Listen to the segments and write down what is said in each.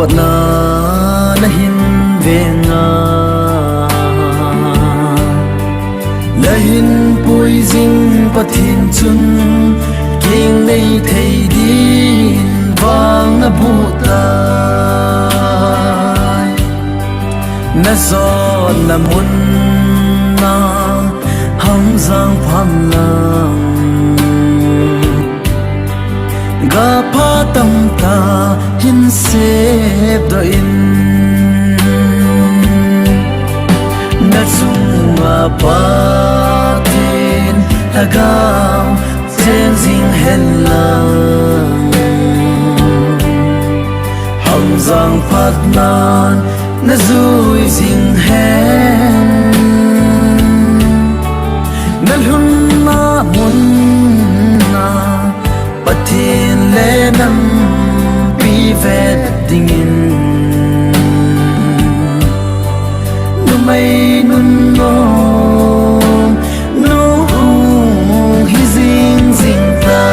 na nahin venga lahin pui jing pathin chun king nei thei din wang na buta na zon na mun na hang giang pham lang ga pha tam ta hin sep do in na chung ma pa tin lagao chen jing hen lang hang giang phat nan na zui jing hen na lun na mun na pathin le nam pi vet dingin nu mai nun no nu hi jing jing ta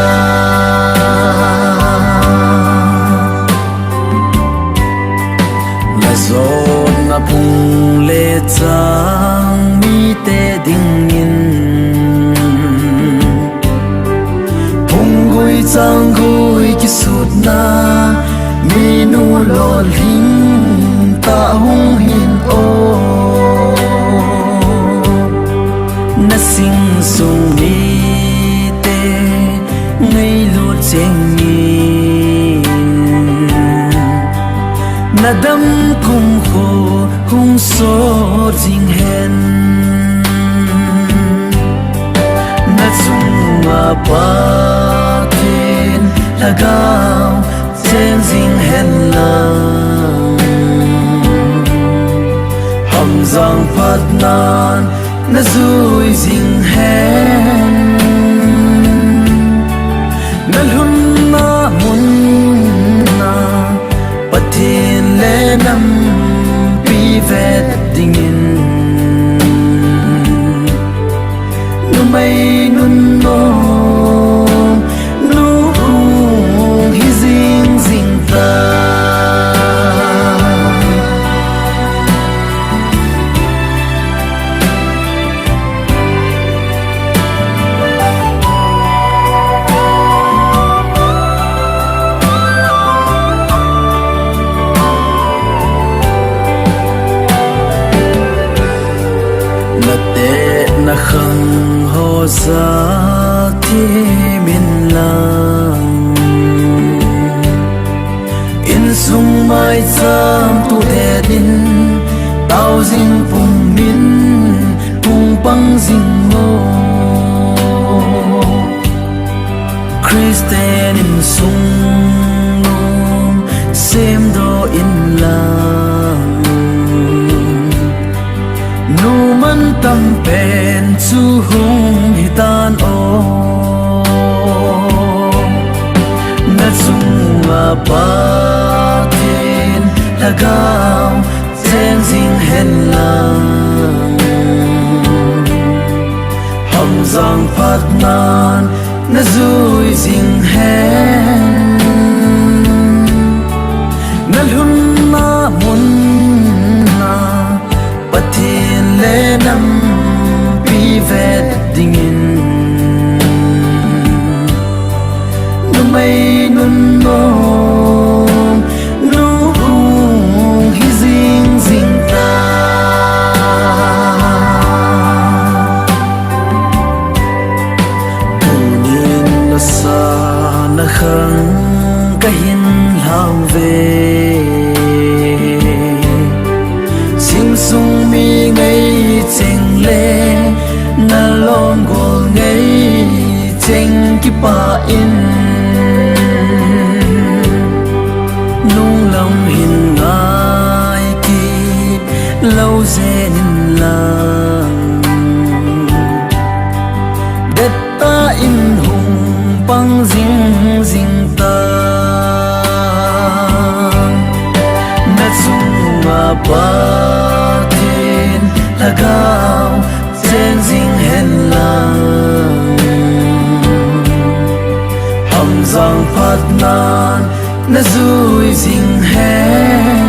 la zon na pung le chang mi te dingin chang gui ki sut na mi nu lo ling ta hung hin o na sing sung ni te ngây lu cheng ni na dam kum kho hung so jing hen na chung ma pa lagao chen jing hen lang hầm giang phat nan na zui jing hen na lun na mun na pathin le nam pi vet dingin nu mai nun no na khang ho za thi min lang in sung mai cham tu de din tao jing pum min pung pang jing mo Christian in sung nom sem do in lang nu man tam pen chu hung hitan o na chung ma pa tin lagao chen jing hen lang hầm giang phat nan na zui jing hen na lun na mun na pathin le nam pi vet dingin nu mai nun no nu hi jing jing ta punin na sa na khang ka hin lao ve sung mi ngây cheng le na long gol ngây cheng ki pa in nung lòng hin ngai ki lâu zen in lang sao trên dinh hẹn làng hầm giang phát nan na dui dinh hẹn